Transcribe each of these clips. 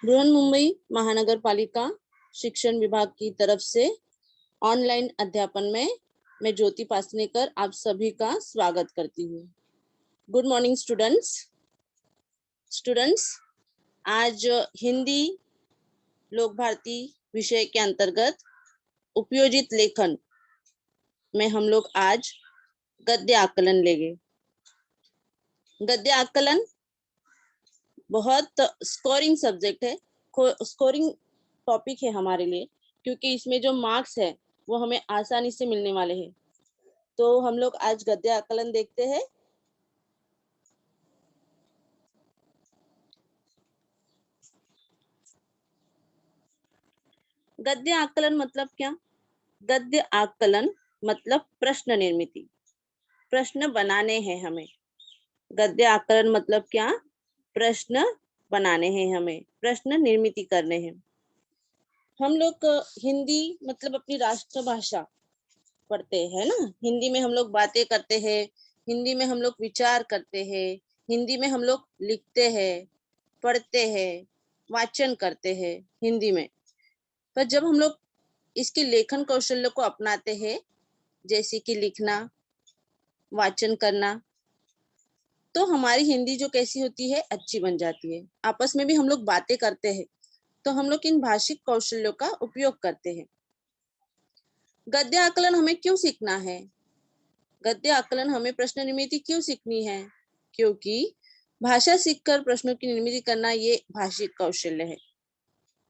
बृहन्मुंबई महानगर पालिका शिक्षण विभाग की तरफ से ऑनलाइन अध्यापन में मैं ज्योति पासनेकर आप सभी का स्वागत करती हूँ। गुड मॉर्निंग स्टूडेंट्स, आज हिंदी लोक भारती विषय के अंतर्गत उपयोजित लेखन में हम लोग आज गद्य आकलन लेंगे। गद्य आकलन बहुत स्कोरिंग सब्जेक्ट है, स्कोरिंग टॉपिक है हमारे लिए, क्योंकि इसमें जो मार्क्स है वो हमें आसानी से मिलने वाले हैं। तो हम लोग आज गद्य आकलन देखते हैं। गद्य आकलन मतलब क्या? गद्य आकलन मतलब प्रश्न निर्मिति, प्रश्न बनाने हैं हमें। गद्य आकलन मतलब क्या? प्रश्न बनाने हैं हमें, प्रश्न निर्मिति करने हैं। हम लोग हिंदी मतलब अपनी राष्ट्रभाषा पढ़ते हैं ना, हिंदी में हम लोग बातें करते हैं, हिंदी में हम लोग विचार करते हैं, हिंदी में हम लोग लिखते हैं, पढ़ते हैं, वाचन करते हैं हिंदी में। पर जब हम लोग इसके लेखन कौशल्य को अपनाते हैं, जैसे कि लिखना, वाचन करना, तो हमारी हिंदी जो कैसी होती है, अच्छी बन जाती है। आपस में भी हम लोग बातें करते हैं तो हम लोग इन भाषिक कौशल्यों का उपयोग करते हैं। गद्य आकलन हमें क्यों सीखना है? गद्य आकलन हमें प्रश्न निर्मिति क्यों सीखनी है? क्योंकि भाषा सीखकर प्रश्नों की निर्मिति करना ये भाषिक कौशल्य है,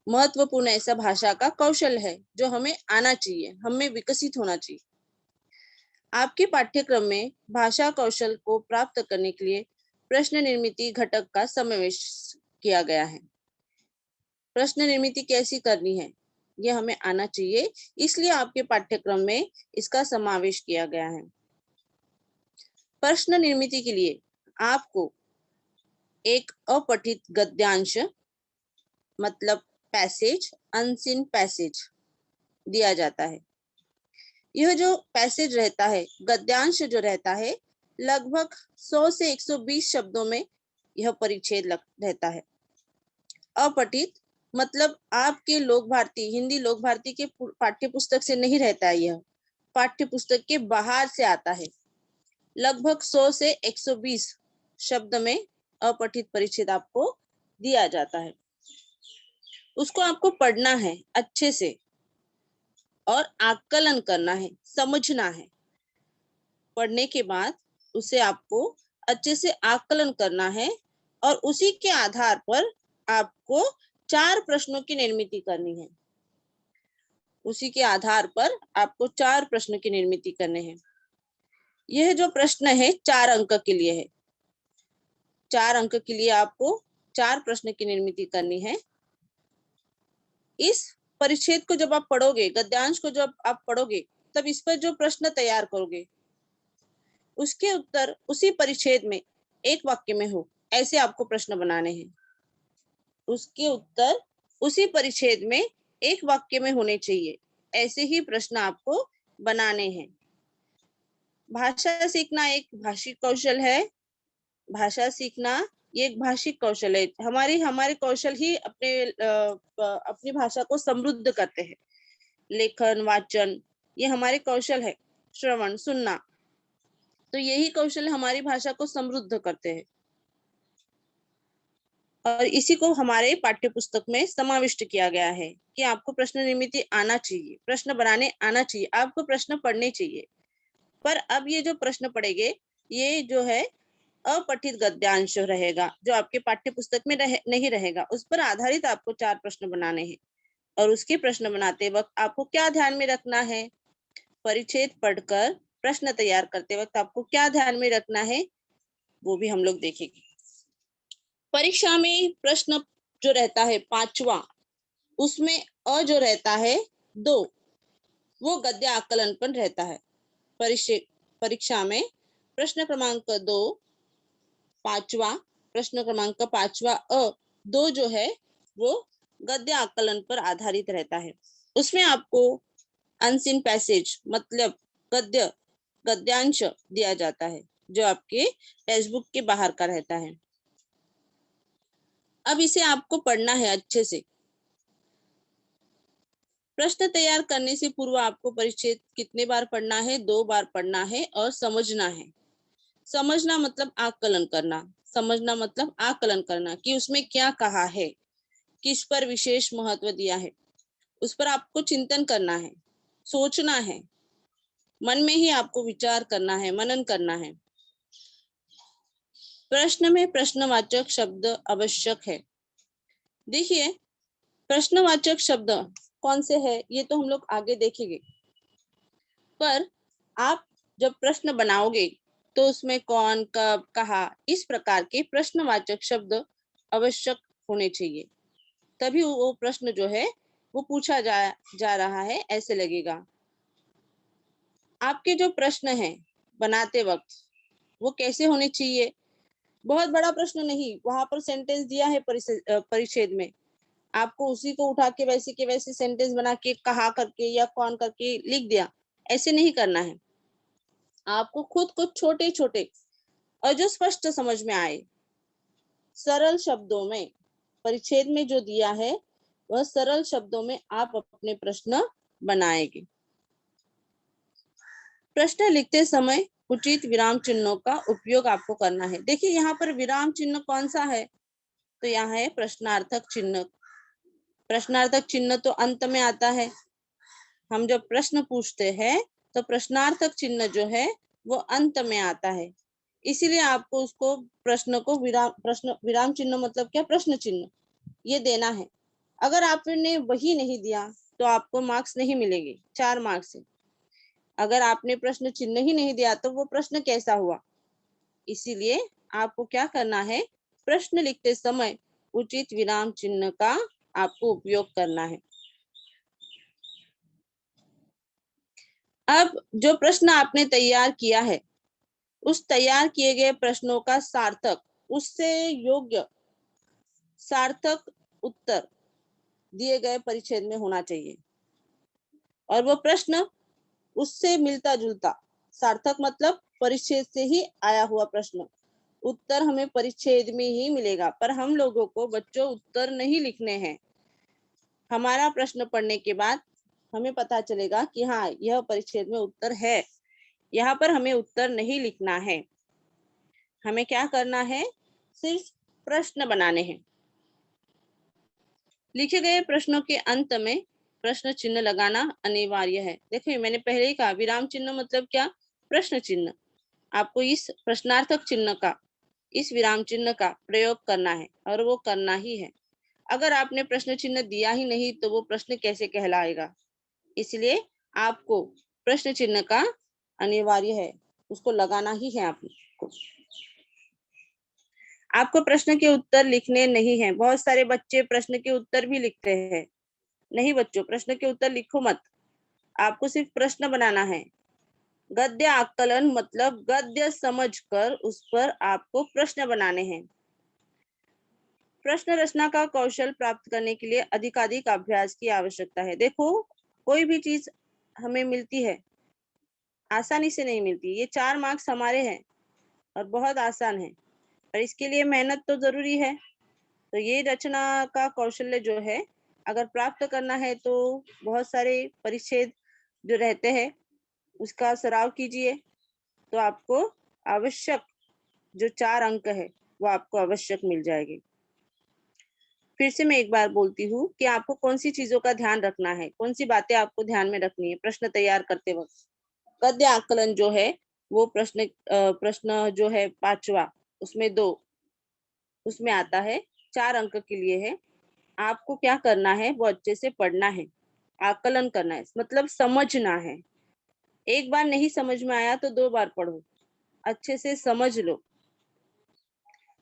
महत्वपूर्ण ऐसा भाषा का कौशल है जो हमें आना चाहिए, हमें विकसित होना चाहिए। आपके पाठ्यक्रम में भाषा कौशल को प्राप्त करने के लिए प्रश्न निर्मिति घटक का समावेश किया गया है। प्रश्न निर्मिति कैसी करनी है ये हमें आना चाहिए, इसलिए आपके पाठ्यक्रम में इसका समावेश किया गया है। प्रश्न निर्मिति के लिए आपको एक अपठित गद्यांश मतलब पैसेज, अनसीन पैसेज दिया जाता है। यह जो पैसेज रहता है, गद्यांश जो रहता है, लगभग 100 से 120 शब्दों में यह परिच्छेद रहता है। अपठित मतलब आपके लोक भारती, हिंदी लोक भारती के पाठ्य पुस्तक से नहीं रहता है, यह पाठ्य पुस्तक के बाहर से आता है। लगभग 100 से 120 शब्द में अपठित परिच्छेद आपको दिया जाता है। उसको आपको पढ़ना है अच्छे से और आकलन करना है, समझना है। पढ़ने के बाद उसे आपको अच्छे से आकलन करना है और उसी के आधार पर आपको 4 प्रश्नों की निर्मिति करनी है। उसी के आधार पर आपको 4 प्रश्न की निर्मिति करने हैं। यह जो प्रश्न है 4 अंक के लिए है। 4 अंक के लिए आपको 4 प्रश्न की निर्मिति करनी है। इस परिच्छेद को जब आप पढ़ोगे, गद्यांश को जब आप पढ़ोगे, तब इस पर जो प्रश्न तैयार करोगे उसके उत्तर उसी परिच्छेद में एक वाक्य में हो, ऐसे आपको प्रश्न बनाने हैं। उसके उत्तर उसी परिच्छेद में एक वाक्य में होने चाहिए, ऐसे ही प्रश्न आपको बनाने हैं। भाषा सीखना एक भाषिक कौशल है। भाषा सीखना ये एक भाषिक कौशल है। हमारे कौशल ही अपनी भाषा को समृद्ध करते हैं। लेखन, वाचन ये हमारे कौशल है। श्रवण, सुनना, तो यही कौशल हमारी भाषा को समृद्ध करते हैं और इसी को हमारे पाठ्य पुस्तक में समाविष्ट किया गया है कि आपको प्रश्न निर्मिति आना चाहिए, प्रश्न बनाने आना चाहिए, आपको प्रश्न पढ़ने चाहिए। पर अब ये जो प्रश्न पढ़ेंगे ये जो है अपठित गद्यांश रहेगा, जो आपके पाठ्य पुस्तक में नहीं रहेगा। उस पर आधारित आपको 4 प्रश्न बनाने हैं और उसके प्रश्न बनाते वक्त आपको क्या ध्यान में रखना है, परिच्छेद पढ़कर प्रश्न तैयार करते वक्त आपको क्या ध्यान में रखना है, वो भी हम लोग देखेंगे। परीक्षा में प्रश्न जो रहता है 5वां, उसमें अ जो रहता है 2, वो गद्य आकलन पर रहता है। परीक्षा में प्रश्न क्रमांक 2, 5वां प्रश्न क्रमांक 5वां अ 2 जो है वो गद्य आकलन पर आधारित रहता है। उसमें आपको अनसीन पैसेज मतलब गद्यांश दिया जाता है, जो आपके टेक्स्ट बुक के बाहर का रहता है। अब इसे आपको पढ़ना है अच्छे से। प्रश्न तैयार करने से पूर्व आपको परिच्छेद कितने बार पढ़ना है? 2 बार पढ़ना है और समझना है। समझना मतलब आकलन करना। समझना मतलब आकलन करना कि उसमें क्या कहा है, किस पर विशेष महत्व दिया है, उस पर आपको चिंतन करना है, सोचना है, मन में ही आपको विचार करना है, मनन करना है। प्रश्न में प्रश्नवाचक शब्द आवश्यक है। देखिए, प्रश्नवाचक शब्द कौन से है ये तो हम लोग आगे देखेंगे, पर आप जब प्रश्न बनाओगे तो उसमें कौन, कब, कहा, इस प्रकार के प्रश्नवाचक शब्द आवश्यक होने चाहिए, तभी वो प्रश्न जो है वो पूछा जा रहा है ऐसे लगेगा। आपके जो प्रश्न हैं बनाते वक्त वो कैसे होने चाहिए? बहुत बड़ा प्रश्न नहीं, वहां पर सेंटेंस दिया है परिच्छेद में, आपको उसी को उठा के वैसे सेंटेंस बना के कहा करके या कौन करके लिख दिया, ऐसे नहीं करना है। आपको खुद को छोटे छोटे और जो स्पष्ट समझ में आए, सरल शब्दों में, परिच्छेद में जो दिया है वह सरल शब्दों में आप अपने प्रश्न बनाएंगे। प्रश्न लिखते समय उचित विराम चिन्हों का उपयोग आपको करना है। देखिए यहाँ पर विराम चिन्ह कौन सा है, तो यहाँ है प्रश्नार्थक चिन्ह। प्रश्नार्थक चिन्ह तो अंत में आता है। हम जब प्रश्न पूछते हैं तो प्रश्नार्थक चिन्ह जो है वो अंत में आता है, इसीलिए आपको उसको प्रश्न को विराम चिन्ह मतलब क्या, प्रश्न चिन्ह ये देना है। अगर आपने वही नहीं दिया तो आपको मार्क्स नहीं मिलेंगे, 4 मार्क्स है। अगर आपने प्रश्न चिन्ह ही नहीं दिया तो वो प्रश्न कैसा हुआ? इसीलिए आपको क्या करना है, प्रश्न लिखते समय उचित विराम चिन्ह का आपको उपयोग करना है। अब जो प्रश्न आपने तैयार किया है उस तैयार किए गए प्रश्नों का सार्थक, उससे योग्य सार्थक उत्तर दिए गए परिच्छेद में होना चाहिए, और वो प्रश्न उससे मिलता जुलता, सार्थक मतलब परिच्छेद से ही आया हुआ प्रश्न, उत्तर हमें परिच्छेद में ही मिलेगा। पर हम लोगों को बच्चों उत्तर नहीं लिखने हैं। हमारा प्रश्न पढ़ने के बाद हमें पता चलेगा कि हाँ यह परिच्छेद में उत्तर है, यहाँ पर हमें उत्तर नहीं लिखना है। हमें क्या करना है, सिर्फ प्रश्न बनाने हैं। लिखे गए प्रश्नों के अंत में प्रश्न चिन्ह लगाना अनिवार्य है। देखिए मैंने पहले ही कहा विराम चिन्ह मतलब क्या, प्रश्न चिन्ह। आपको इस प्रश्नार्थक चिन्ह का, इस विराम चिन्ह का प्रयोग करना है और वो करना ही है। अगर आपने प्रश्न चिन्ह दिया ही नहीं तो वो प्रश्न कैसे कहलाएगा? इसलिए आपको प्रश्न चिन्ह का अनिवार्य है, उसको लगाना ही है आपको। आपको प्रश्न के उत्तर लिखने नहीं है। बहुत सारे बच्चे प्रश्न के उत्तर भी लिखते हैं। नहीं बच्चों, प्रश्न के उत्तर लिखो मत, आपको सिर्फ प्रश्न बनाना है। गद्य आकलन मतलब गद्य समझकर उस पर आपको प्रश्न बनाने हैं। प्रश्न रचना का कौशल प्राप्त करने के लिए अधिकाधिक अभ्यास की आवश्यकता है। देखो कोई भी चीज हमें मिलती है, आसानी से नहीं मिलती। ये 4 मार्क्स हमारे हैं और बहुत आसान है, पर इसके लिए मेहनत तो जरूरी है। तो ये रचना का कौशल्य जो है अगर प्राप्त करना है तो बहुत सारे परिच्छेद जो रहते हैं उसका सराव कीजिए, तो आपको आवश्यक जो 4 अंक है वो आपको आवश्यक मिल जाएंगे। फिर से मैं एक बार बोलती हूँ कि आपको कौन सी चीजों का ध्यान रखना है, कौन सी बातें आपको ध्यान में रखनी है प्रश्न तैयार करते वक्त। गद्य आकलन जो है वो प्रश्न जो है 5वां, उसमें 2 उसमें आता है, 4 अंक के लिए है। आपको क्या करना है, वो अच्छे से पढ़ना है, आकलन करना है, मतलब समझना है। एक बार नहीं समझ में आया तो 2 बार पढ़ो, अच्छे से समझ लो।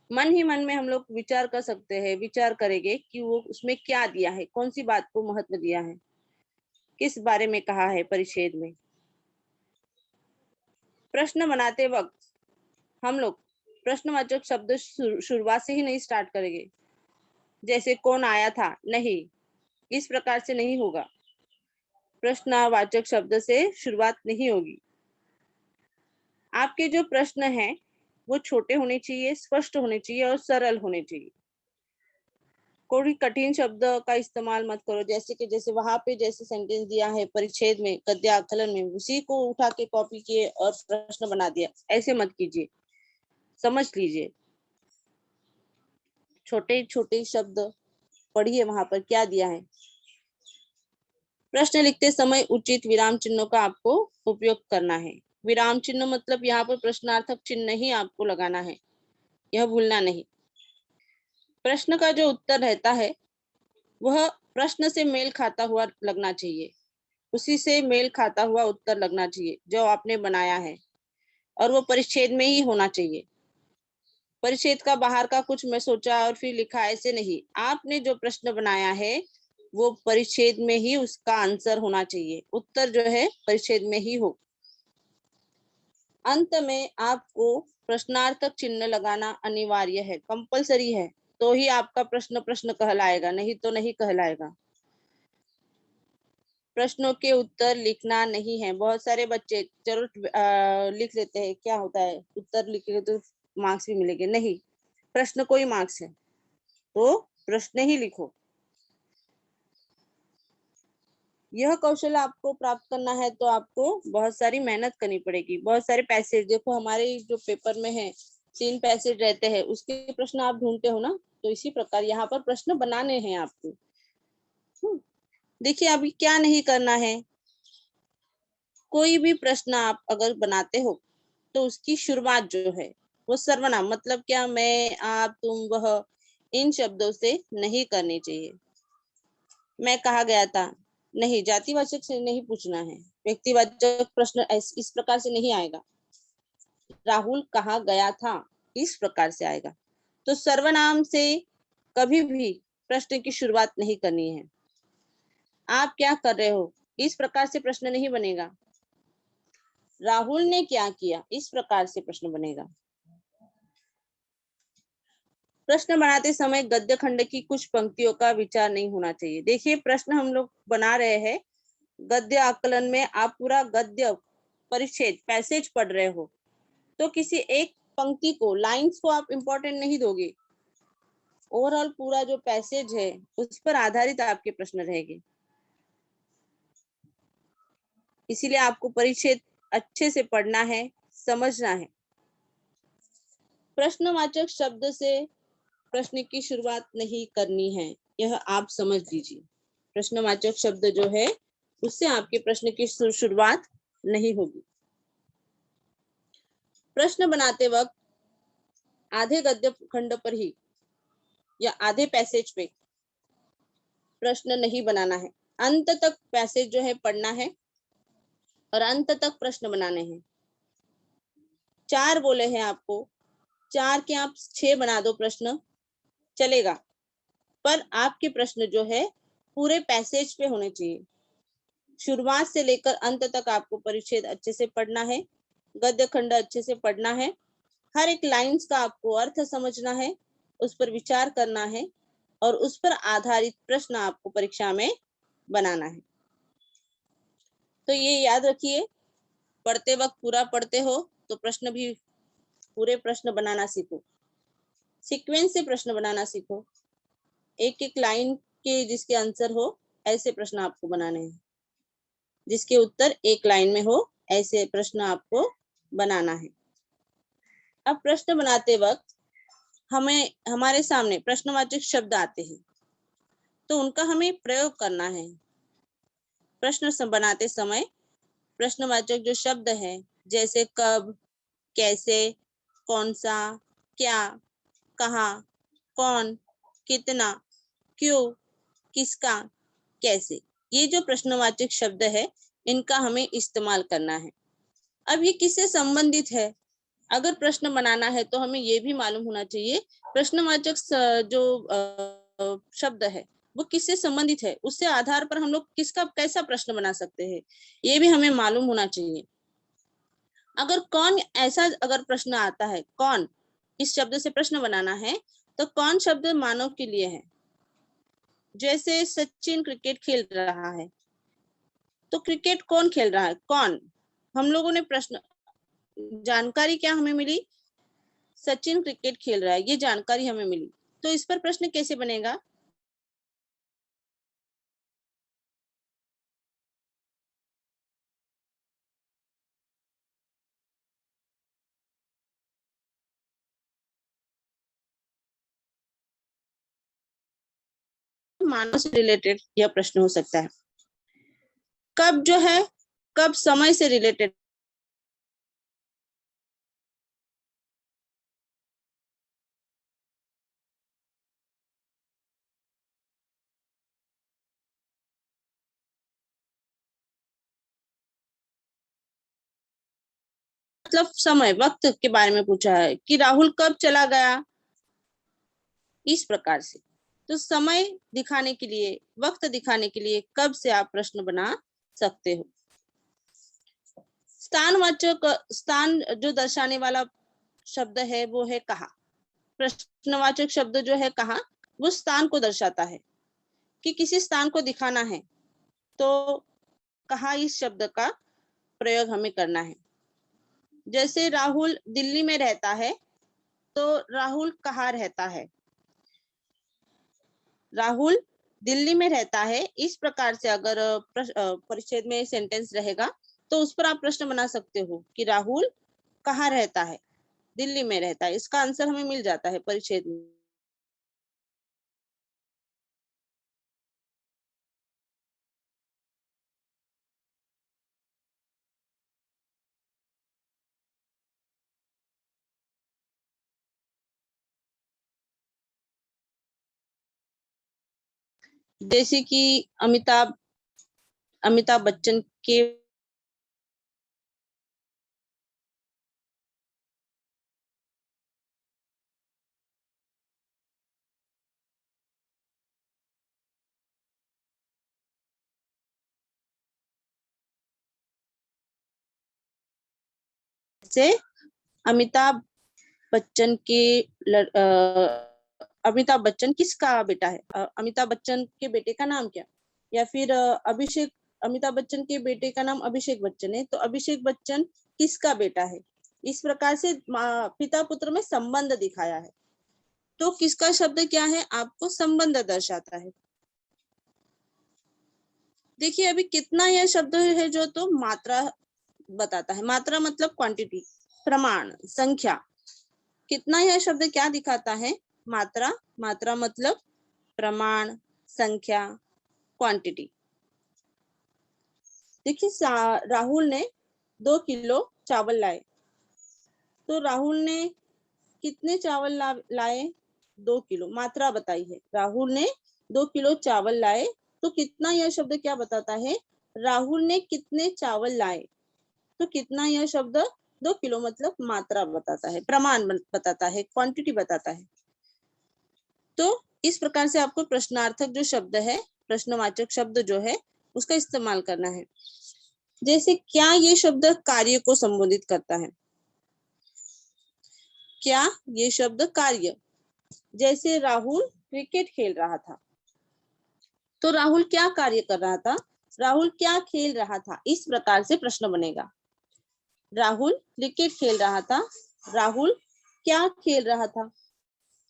मन ही मन में हम लोग विचार कर सकते हैं, विचार करेंगे कि वो उसमें क्या दिया है, कौन सी बात को महत्व दिया है, किस बारे में कहा है परिच्छेद में। प्रश्न बनाते वक्त हम लोग प्रश्नवाचक शब्द शुरुआत से ही नहीं स्टार्ट करेंगे, जैसे कौन आया था, नहीं, इस प्रकार से नहीं होगा। प्रश्नवाचक शब्द से शुरुआत नहीं होगी। आपके जो प्रश्न हैं वो छोटे होने चाहिए, स्पष्ट होने चाहिए और सरल होने चाहिए। कोई कठिन शब्द का इस्तेमाल मत करो, जैसे कि जैसे वहां पे जैसे सेंटेंस दिया है परिच्छेद में, गद्य आकलन में, उसी को उठा के कॉपी किए और प्रश्न बना दिया, ऐसे मत कीजिए। समझ लीजिए, छोटे छोटे शब्द पढ़िए वहां पर क्या दिया है। प्रश्न लिखते समय उचित विराम चिन्हों का आपको उपयोग करना है। विराम चिन्ह मतलब यहाँ पर प्रश्नार्थक चिन्ह ही आपको लगाना है, यह भूलना नहीं। प्रश्न का जो उत्तर रहता है वह प्रश्न से मेल खाता हुआ लगना चाहिए, उसी से मेल खाता हुआ उत्तर लगना चाहिए जो आपने बनाया है, और वो परिच्छेद में ही होना चाहिए। परिच्छेद का बाहर का कुछ मैं सोचा और फिर लिखा, ऐसे नहीं। आपने जो प्रश्न बनाया है वो परिच्छेद में ही उसका आंसर होना चाहिए, उत्तर जो है परिच्छेद में ही हो। अंत में आपको प्रश्नार्थक चिन्ह लगाना अनिवार्य है, कंपलसरी है, तो ही आपका प्रश्न प्रश्न कहलाएगा, नहीं तो नहीं कहलाएगा। प्रश्नों के उत्तर लिखना नहीं है। बहुत सारे बच्चे चलो लिख लेते हैं, क्या होता है उत्तर लिखेंगे तो मार्क्स भी मिलेंगे, नहीं, प्रश्न को ही मार्क्स है, तो प्रश्न ही लिखो। यह कौशल आपको प्राप्त करना है तो आपको बहुत सारी मेहनत करनी पड़ेगी। बहुत सारे पैसेज देखो हमारे जो पेपर में है, 3 पैसेज रहते हैं, उसके प्रश्न आप ढूंढते हो ना, तो इसी प्रकार यहाँ पर प्रश्न बनाने हैं आपको। देखिए अभी क्या नहीं करना है, कोई भी प्रश्न आप अगर बनाते हो तो उसकी शुरुआत जो है वो सर्वनाम मतलब क्या, मैं, आप, तुम, वह, इन शब्दों से नहीं करनी चाहिए। मैं कहा गया था, नहीं, जातिवाचक से नहीं पूछना है। व्यक्तिवाचक प्रश्न इस प्रकार से नहीं आएगा। राहुल कहा गया था, इस प्रकार से आएगा। तो सर्वनाम से कभी भी प्रश्न की शुरुआत नहीं करनी है। आप क्या कर रहे हो, इस प्रकार से प्रश्न नहीं बनेगा। राहुल ने क्या किया, इस प्रकार से प्रश्न बनेगा। प्रश्न बनाते समय गद्य खंड की कुछ पंक्तियों का विचार नहीं होना चाहिए। देखिए प्रश्न हम लोग बना रहे हैं, गद्य आकलन में आप पूरा गद्य परिच्छेद पैसेज पढ़ रहे हो, तो किसी एक पंक्ति को, लाइंस को आप इंपॉर्टेंट नहीं दोगे। ओवरऑल पूरा जो पैसेज है उस पर आधारित आपके प्रश्न रहेंगे। इसीलिए आपको परिच्छेद अच्छे से पढ़ना है, समझना है। प्रश्नवाचक शब्द से प्रश्न की शुरुआत नहीं करनी है, यह आप समझ लीजिए। प्रश्नवाचक शब्द जो है उससे आपके प्रश्न की शुरुआत नहीं होगी। प्रश्न बनाते वक्त आधे गद्य खंड पर ही या आधे पैसेज पे प्रश्न नहीं बनाना है। अंत तक पैसेज जो है पढ़ना है और अंत तक प्रश्न बनाने हैं। 4 बोले हैं आपको, 4 के आप 6 बना दो प्रश्न, चलेगा, पर आपके प्रश्न जो है पूरे पैसेज पे होने चाहिए। शुरुआत से लेकर अंत तक आपको परिच्छेद अच्छे से पढ़ना है, गद्य खंड अच्छे से पढ़ना है, हर एक लाइंस का आपको अर्थ समझना है, उस पर विचार करना है और उस पर आधारित प्रश्न आपको परीक्षा में बनाना है। तो ये याद रखिए, पढ़ते वक्त पूरा पढ़ते हो तो प्रश्न भी पूरे प्रश्न बनाना सीखो, सीक्वेंस से प्रश्न बनाना सीखो, एक एक लाइन के जिसके आंसर हो ऐसे प्रश्न आपको बनाने हैं, जिसके उत्तर एक लाइन में हो ऐसे प्रश्न आपको बनाना है। अब प्रश्न बनाते वक्त हमें हमारे सामने प्रश्नवाचक शब्द आते हैं तो उनका हमें प्रयोग करना है। प्रश्न बनाते समय प्रश्नवाचक जो शब्द है जैसे कब, कैसे, कौन सा, क्या, कहाँ, कौन, कितना, क्यों, किसका, कैसे, ये जो प्रश्नवाचक शब्द है इनका हमें इस्तेमाल करना है। अब ये किससे संबंधित है, अगर प्रश्न बनाना है तो हमें ये भी मालूम होना चाहिए प्रश्नवाचक जो शब्द है वो किससे संबंधित है, उससे आधार पर हम लोग किसका कैसा प्रश्न बना सकते हैं, ये भी हमें मालूम होना चाहिए। अगर कौन ऐसा अगर प्रश्न आता है, कौन इस शब्द से प्रश्न बनाना है तो कौन शब्द मानव के लिए है। जैसे सचिन क्रिकेट खेल रहा है तो क्रिकेट कौन खेल रहा है, कौन, हम लोगों ने प्रश्न जानकारी क्या हमें मिली, सचिन क्रिकेट खेल रहा है, ये जानकारी हमें मिली, तो इस पर प्रश्न कैसे बनेगा, मानव से रिलेटेड यह प्रश्न हो सकता है। कब जो है, कब समय से रिलेटेड, मतलब समय वक्त के बारे में पूछा है कि राहुल कब चला गया, इस प्रकार से। तो समय दिखाने के लिए, वक्त दिखाने के लिए कब से आप प्रश्न बना सकते हो। स्थानवाचक, स्थान जो दर्शाने वाला शब्द है वो है कहाँ। प्रश्नवाचक शब्द जो है कहाँ, वो स्थान को दर्शाता है कि किसी स्थान को दिखाना है, तो कहाँ इस शब्द का प्रयोग हमें करना है। जैसे राहुल दिल्ली में रहता है, तो राहुल कहाँ रहता है, राहुल दिल्ली में रहता है। इस प्रकार से अगर परिच्छेद में सेंटेंस रहेगा तो उस पर आप प्रश्न बना सकते हो कि राहुल कहाँ रहता है, दिल्ली में रहता है। इसका आंसर हमें मिल जाता है परिच्छेद में। जैसे कि अमिताभ अमिताभ बच्चन के से अमिताभ बच्चन के अमिताभ बच्चन किसका बेटा है, अमिताभ बच्चन के बेटे का नाम क्या, या फिर अभिषेक, अमिताभ बच्चन के बेटे का नाम अभिषेक बच्चन है, तो अभिषेक बच्चन किसका बेटा है। इस प्रकार से पिता पुत्र में संबंध दिखाया है। तो किसका शब्द क्या है, आपको संबंध दर्शाता है। देखिए अभी कितना यह शब्द है जो, तो मात्रा बताता है। मात्रा मतलब क्वांटिटी, प्रमाण, संख्या। कितना यह शब्द क्या दिखाता है, मात्रा। मात्रा मतलब प्रमाण, संख्या, क्वांटिटी। देखिए राहुल ने 2 किलो चावल लाए, तो राहुल ने कितने चावल लाए, 2 किलो। मात्रा बताई है, राहुल ने 2 किलो चावल लाए, तो कितना यह शब्द क्या बताता है, राहुल ने कितने चावल लाए। तो कितना यह शब्द 2 किलो मतलब मात्रा बताता है, प्रमाण बताता है, क्वांटिटी बताता है। तो इस प्रकार से आपको प्रश्नार्थक जो शब्द है, प्रश्नवाचक शब्द जो है, उसका इस्तेमाल करना है। जैसे क्या ये शब्द कार्य को संबोधित करता है, क्या ये शब्द कार्य। जैसे राहुल क्रिकेट खेल रहा था, तो राहुल क्या कार्य कर रहा था, राहुल क्या खेल रहा था। इस प्रकार से प्रश्न बनेगा। राहुल क्रिकेट खेल रहा था, राहुल क्या खेल रहा था,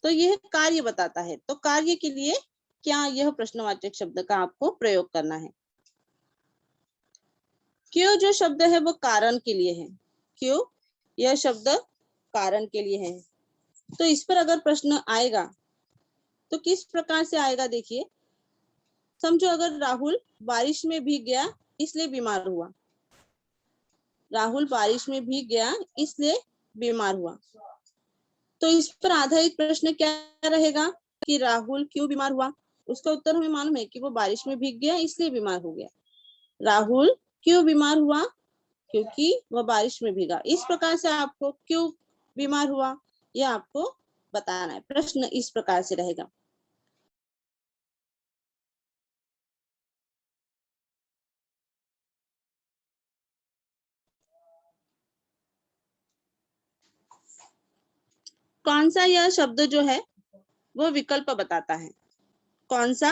तो यह कार्य बताता है। तो कार्य के लिए क्या, यह प्रश्नवाचक शब्द का आपको प्रयोग करना है। क्यों जो शब्द है वो कारण के लिए है, क्यों यह शब्द कारण के लिए है। तो इस पर अगर प्रश्न आएगा तो किस प्रकार से आएगा, देखिए। समझो अगर राहुल बारिश में भीग गया इसलिए बीमार हुआ, राहुल बारिश में भीग गया इसलिए बीमार हुआ, तो इस पर आधारित प्रश्न क्या रहेगा कि राहुल क्यों बीमार हुआ। उसका उत्तर हमें मालूम है कि वो बारिश में भीग गया इसलिए बीमार हो गया। राहुल क्यों बीमार हुआ, क्योंकि वह बारिश में भीगा। इस प्रकार से आपको क्यों बीमार हुआ यह आपको बताना है। प्रश्न इस प्रकार से रहेगा। कौन सा यह शब्द जो है वह विकल्प बताता है, कौन सा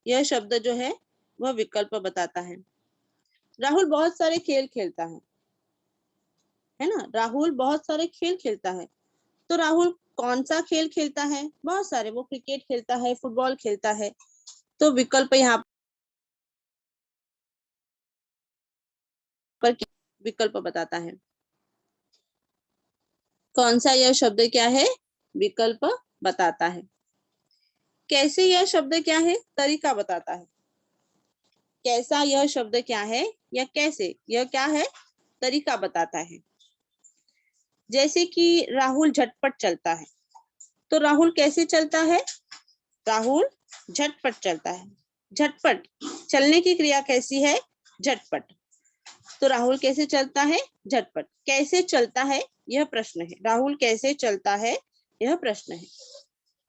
यह शब्द जो है वह विकल्प बताता है। राहुल बहुत सारे खेल खेलता है ना, राहुल बहुत सारे खेल खेलता है। तो राहुल कौन सा खेल खेलता है, बहुत सारे, वो क्रिकेट खेलता है, फुटबॉल खेलता है। तो विकल्प यहाँ पर विकल्प बताता है। कौन सा यह शब्द क्या है, विकल्प बताता है। कैसे यह शब्द क्या है, तरीका बताता है। कैसा यह शब्द क्या है या कैसे यह क्या है, तरीका बताता है। जैसे कि राहुल झटपट चलता है, तो राहुल कैसे चलता है, राहुल झटपट चलता है। झटपट चलने की क्रिया कैसी है, झटपट। तो राहुल कैसे चलता है, झटपट। कैसे चलता है यह प्रश्न है, राहुल कैसे चलता है यह प्रश्न है।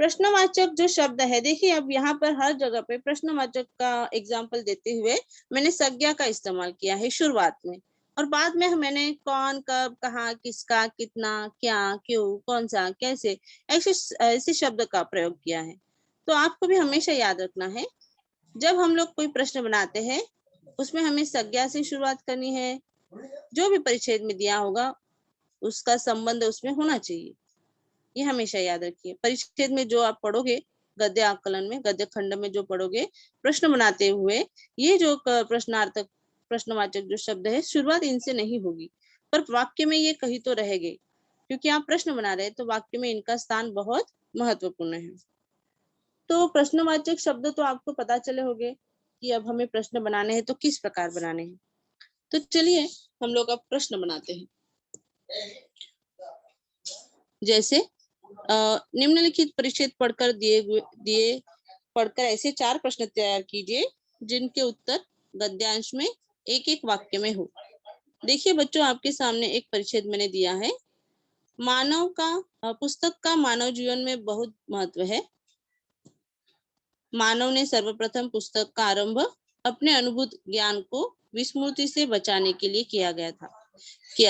प्रश्नवाचक जो शब्द है, देखिए अब यहाँ पर हर जगह पे प्रश्नवाचक का एग्जाम्पल देते हुए मैंने संज्ञा का इस्तेमाल किया है शुरुआत में, और बाद में मैंने कौन, कब, कहाँ, किसका, कितना, क्या, क्यों, कौन सा, कैसे, ऐसे ऐसे शब्द का प्रयोग किया है। तो आपको भी हमेशा याद रखना है, जब हम लोग कोई प्रश्न बनाते हैं उसमें हमें संज्ञा से शुरुआत करनी है। जो भी परिच्छेद में दिया होगा उसका संबंध उसमें होना चाहिए, ये हमेशा याद रखिए। परिच्छेद में जो आप पढ़ोगे, गद्य आकलन में, गद्य खंड में जो पढ़ोगे प्रश्न बनाते हुए, ये जो प्रश्नार्थक प्रश्नवाचक जो शब्द है, शुरुआत इनसे नहीं होगी, पर वाक्य में ये कहीं तो रहेंगे, क्योंकि आप प्रश्न बना रहे हैं तो वाक्य में इनका स्थान बहुत महत्वपूर्ण है। तो प्रश्नवाचक शब्द तो आपको पता चले होंगे कि अब हमें प्रश्न बनाने हैं तो किस प्रकार बनाने हैं। तो चलिए हम लोग अब प्रश्न बनाते हैं। जैसे निम्नलिखित परिच्छेद पढ़कर दिए पढ़कर ऐसे 4 प्रश्न तैयार कीजिए जिनके उत्तर गद्यांश में एक एक वाक्य में हो। देखिए बच्चों, आपके सामने एक परिच्छेद मैंने दिया है। मानव का पुस्तक का मानव जीवन में बहुत महत्व है। मानव ने सर्वप्रथम पुस्तक का आरंभ अपने अनुभूत ज्ञान को विस्मृति से बचाने के लिए किया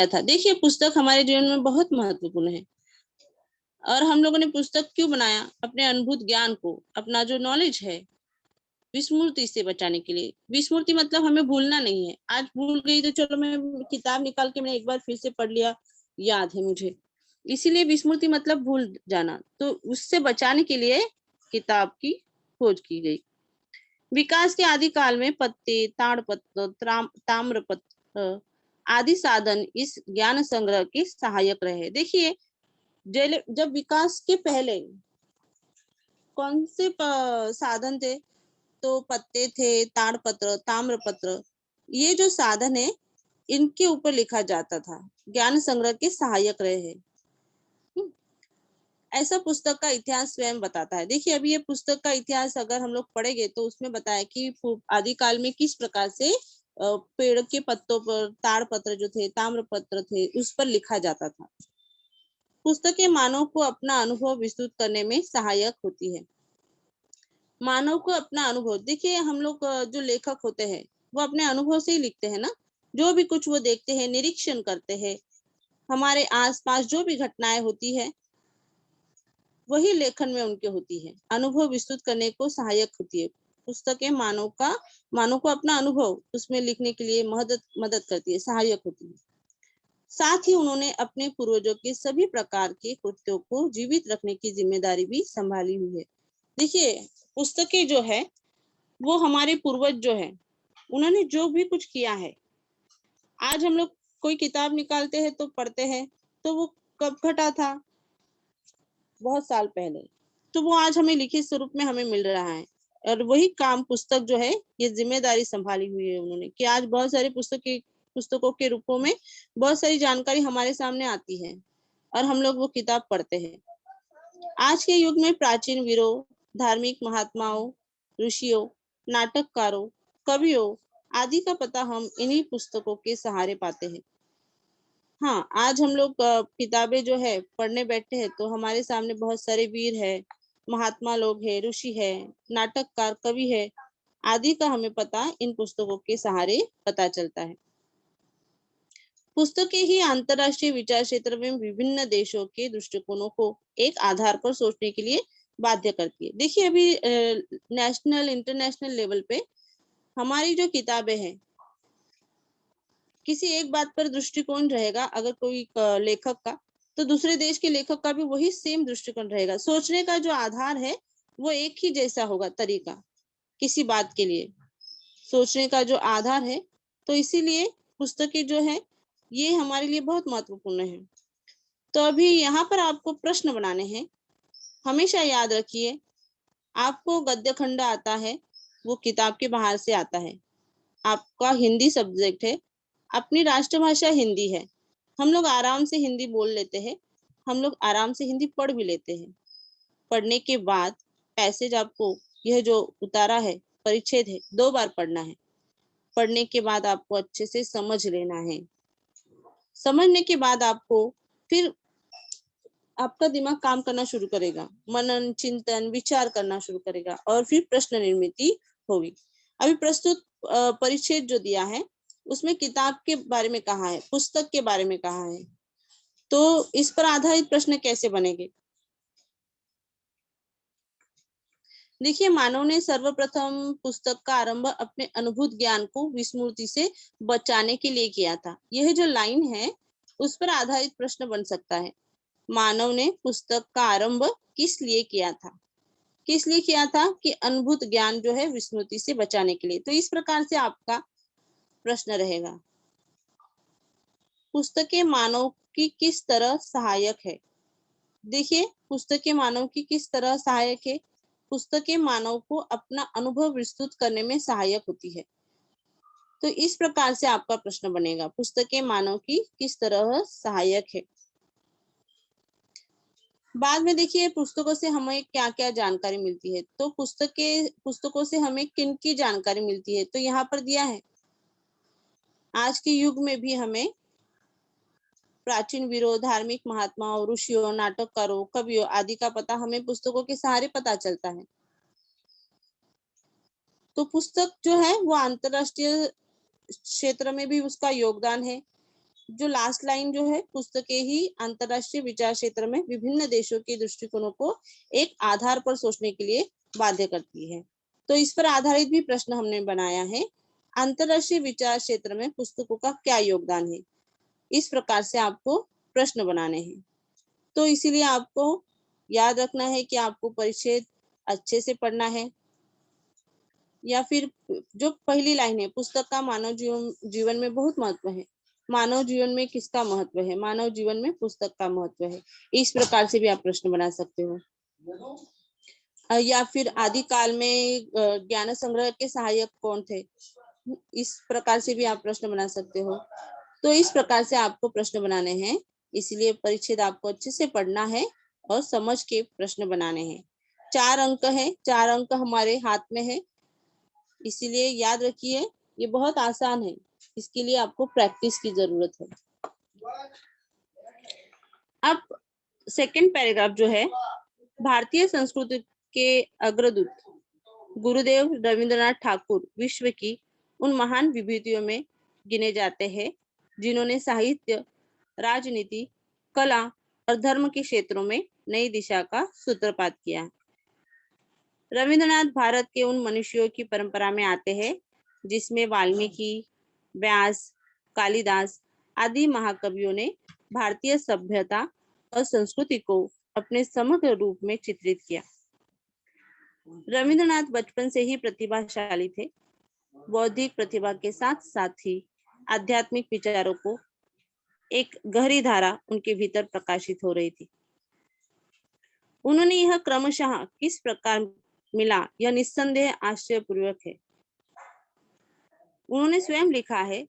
था। देखिए पुस्तक हमारे जीवन में बहुत महत्वपूर्ण है, और हम लोगों ने पुस्तक क्यों बनाया, अपने अनुभूत ज्ञान को, अपना जो नॉलेज है, विस्मृति से बचाने के लिए। विस्मृति मतलब हमें भूलना नहीं है। आज भूल गई तो चलो मैं किताब निकाल के मैंने एक बार फिर से पढ़ लिया, याद है मुझे, इसीलिए विस्मृति मतलब भूल जाना। तो उससे बचाने के लिए किताब की खोज की गई। विकास के आदि काल में पत्ते, ताड़पत्र, ताम्रपत्र आदि साधन इस ज्ञान संग्रह के सहायक रहे। देखिए जब विकास के पहले कौन से साधन थे, तो पत्ते थे, ताड़पत्र, ताम्रपत्र, ये जो साधन है इनके ऊपर लिखा जाता था, ज्ञान संग्रह के सहायक रहे हैं। ऐसा पुस्तक का इतिहास स्वयं बताता है। देखिए अभी ये पुस्तक का इतिहास अगर हम लोग पढ़ेंगे तो उसमें बताया कि आदि काल में किस प्रकार से पेड़ के पत्तों पर ताड़पत्र जो थे, ताम्रपत्र थे, उस पर लिखा जाता था। पुस्तकें मानव को अपना अनुभव विस्तृत करने में सहायक होती है। मानव को अपना अनुभव, देखिए हम लोग जो लेखक होते हैं वो अपने अनुभव से ही लिखते हैं ना। जो भी कुछ वो देखते हैं, निरीक्षण करते हैं, हमारे आसपास जो भी घटनाएं होती है वही लेखन में उनके होती है। अनुभव विस्तृत करने को सहायक होती है। पुस्तकें मानव को अपना अनुभव उसमें लिखने के लिए मदद करती है, सहायक होती है। साथ ही उन्होंने अपने पूर्वजों के सभी प्रकार के कृत्यों को जीवित रखने की जिम्मेदारी भी संभाली हुई है। देखिए पुस्तकें जो है वो हमारे पूर्वज जो है उन्होंने जो भी कुछ किया है, आज हम लोग कोई किताब निकालते हैं तो पढ़ते हैं, तो वो कब घटा था, बहुत साल पहले, तो वो आज हमें लिखित स्वरूप में हमें मिल रहा है। और वही काम पुस्तक जो है ये जिम्मेदारी संभाली हुई है उन्होंने, कि आज बहुत सारी पुस्तकों के रूपों में बहुत सारी जानकारी हमारे सामने आती है और हम लोग वो किताब पढ़ते हैं। आज के युग में प्राचीन वीरों, धार्मिक महात्माओं, ऋषियों, नाटककारों, कवियों आदि का पता हम इन्हीं पुस्तकों के सहारे पाते हैं। हाँ, आज हम लोग किताबें जो है पढ़ने बैठे हैं तो हमारे सामने बहुत सारे वीर है, महात्मा लोग है, ऋषि है, नाटककार, कवि है, आदि का हमें पता इन पुस्तकों के सहारे पता चलता है। पुस्तकें ही अंतरराष्ट्रीय विचार क्षेत्र में विभिन्न देशों के दृष्टिकोणों को एक आधार पर सोचने के लिए बाध्य करती है। देखिए अभी नेशनल इंटरनेशनल लेवल पे हमारी जो किताबें हैं, किसी एक बात पर दृष्टिकोण रहेगा अगर कोई लेखक का, तो दूसरे देश के लेखक का भी वही सेम दृष्टिकोण रहेगा। सोचने का जो आधार है वो एक ही जैसा होगा, तरीका किसी बात के लिए सोचने का जो आधार है। तो इसीलिए पुस्तकें जो है ये हमारे लिए बहुत महत्वपूर्ण है। तो अभी यहाँ पर आपको प्रश्न बनाने हैं। हमेशा याद रखिए, आपको गद्य खंड आता है, वो किताब के बाहर से आता है। आपका हिंदी सब्जेक्ट है, अपनी राष्ट्रभाषा हिंदी है। हम लोग आराम से हिंदी बोल लेते हैं, हम लोग आराम से हिंदी पढ़ भी लेते हैं। पढ़ने के बाद पैसेज आपको, यह जो उतारा है परिच्छेद है, 2 बार पढ़ना है। पढ़ने के बाद आपको अच्छे से समझ लेना है। समझने के बाद आपको फिर आपका दिमाग काम करना शुरू करेगा, मनन, चिंतन, विचार करना शुरू करेगा और फिर प्रश्न निर्मिति होगी। अभी प्रस्तुत परिच्छेद जो दिया है उसमें किताब के बारे में कहा है, पुस्तक के बारे में कहा है, तो इस पर आधारित प्रश्न कैसे बनेंगे? देखिए, मानव ने सर्वप्रथम पुस्तक का आरंभ अपने अनुभूत ज्ञान को विस्मृति से बचाने के लिए किया था। यह जो लाइन है उस पर आधारित प्रश्न बन सकता है। मानव ने पुस्तक का आरंभ किस लिए किया था? किस लिए किया था? कि अनुभूत ज्ञान जो है विस्मृति से बचाने के लिए। तो इस प्रकार से आपका प्रश्न रहेगा। पुस्तकें मानव की किस तरह सहायक है? देखिए, पुस्तकें मानव की किस तरह सहायक है? पुस्तकें मानव को अपना अनुभव विस्तृत करने में सहायक होती है। तो इस प्रकार से आपका प्रश्न बनेगा, पुस्तकें मानव की किस तरह सहायक है। बाद में देखिए, पुस्तकों से हमें क्या क्या जानकारी मिलती है। तो पुस्तकों से हमें किन की जानकारी मिलती है, तो यहाँ पर दिया है। आज के युग में भी हमें प्राचीन वीरों, धार्मिक महात्माओं, ऋषियों, नाटककारों, कवियों आदि का पता हमें पुस्तकों के सहारे पता चलता है। तो पुस्तक जो है वो अंतरराष्ट्रीय क्षेत्र में भी उसका योगदान है। जो लास्ट लाइन जो है, पुस्तकें ही अंतरराष्ट्रीय विचार क्षेत्र में विभिन्न देशों के दृष्टिकोणों को एक आधार पर सोचने के लिए बाध्य करती है। तो इस पर आधारित भी प्रश्न हमने बनाया है। अंतरराष्ट्रीय विचार क्षेत्र में पुस्तकों का क्या योगदान है? इस प्रकार से आपको प्रश्न बनाने हैं। तो इसीलिए आपको याद रखना है कि आपको परिच्छेद अच्छे से पढ़ना है। या फिर जो पहली लाइन है, पुस्तक का मानव जीवन में बहुत महत्व है। मानव जीवन में किसका महत्व है? मानव जीवन में पुस्तक का महत्व है। इस प्रकार से भी आप प्रश्न बना सकते हो। या फिर आदि काल में ज्ञान संग्रह के सहायक कौन थे? इस प्रकार से भी आप प्रश्न बना सकते हो। तो इस प्रकार से आपको प्रश्न बनाने हैं, इसलिए परिच्छेद आपको अच्छे से पढ़ना है और समझ के प्रश्न बनाने हैं। 4 अंक है, 4 अंक हमारे हाथ में है, इसीलिए याद रखिए, ये बहुत आसान है। इसके लिए आपको प्रैक्टिस की जरूरत है। अब सेकंड पैराग्राफ जो है, भारतीय संस्कृति के अग्रदूत गुरुदेव रविंद्रनाथ ठाकुर विश्व की उन महान विभूतियों में गिने जाते हैं जिन्होंने साहित्य, राजनीति, कला और धर्म के क्षेत्रों में नई दिशा का सूत्रपात किया। रविंद्रनाथ भारत के उन मनुष्यों की परंपरा में आते हैं जिसमें वाल्मीकि, व्यास, कालिदास आदि महाकवियों ने भारतीय सभ्यता और संस्कृति को अपने समग्र रूप में चित्रित किया। रविंद्रनाथ बचपन से ही प्रतिभाशाली थे। बौद्धिक प्रतिभा के साथ साथ ही आध्यात्मिक विचारों को एक गहरी धारा उनके भीतर प्रकाशित हो रही थी। उन्होंने यह क्रमशः किस प्रकार मिला, यह निस्संदेह आश्चर्यपूर्वक है। उन्होंने स्वयं लिखा है,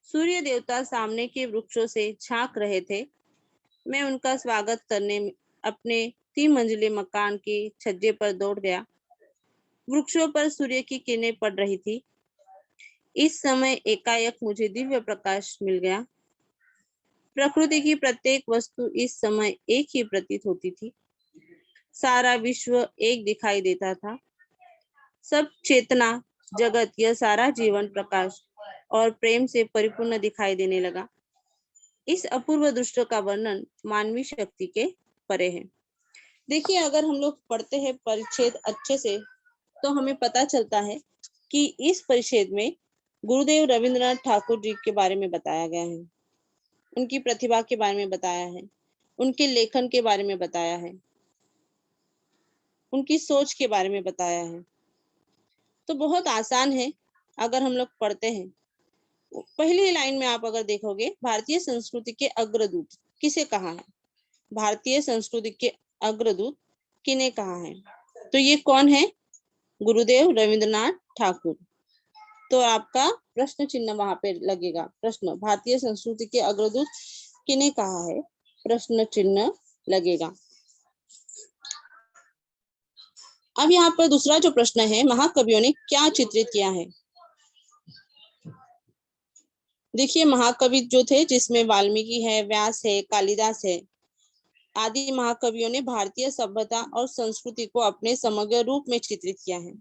सूर्य देवता सामने के वृक्षों से झांक रहे थे। मैं उनका स्वागत करने अपने 3 मंजिले मकान के छज्जे पर दौड़ गया। वृक्षों पर सूर्य की किरणें पड़ रही थी। इस समय एकाएक मुझे दिव्य प्रकाश मिल गया। प्रकृति की प्रत्येक वस्तु इस समय एक ही प्रतीत होती थी। सारा विश्व एक दिखाई देता था। सब चेतना, जगत, यह सारा जीवन प्रकाश और प्रेम से परिपूर्ण दिखाई देने लगा। इस अपूर्व दृश्य का वर्णन मानवीय शक्ति के परे है। देखिए, अगर हम लोग पढ़ते हैं परिच्छेद अच्छे से तो हमें पता चलता है कि इस परिच्छेद में गुरुदेव रविंद्रनाथ ठाकुर जी के बारे में बताया गया है, उनकी प्रतिभा के बारे में बताया है, उनके लेखन के बारे में बताया है, उनकी सोच के बारे में बताया है। तो बहुत आसान है अगर हम लोग पढ़ते हैं। पहली लाइन में आप अगर देखोगे, भारतीय संस्कृति के अग्रदूत किसे कहा है? भारतीय संस्कृति के अग्रदूत किन्हें कहा है? तो ये कौन है? गुरुदेव रविंद्रनाथ ठाकुर। तो आपका प्रश्न चिन्ह वहां पे लगेगा। प्रश्न, भारतीय संस्कृति के अग्रदूत किन्हें कहा है? प्रश्न चिन्ह लगेगा। अब यहाँ पर दूसरा जो प्रश्न है, महाकवियों ने क्या चित्रित किया है? देखिए, महाकवि जो थे, जिसमें वाल्मीकि है, व्यास है, कालिदास है, आदि महाकवियों ने भारतीय सभ्यता और संस्कृति को अपने समग्र रूप में चित्रित किया है।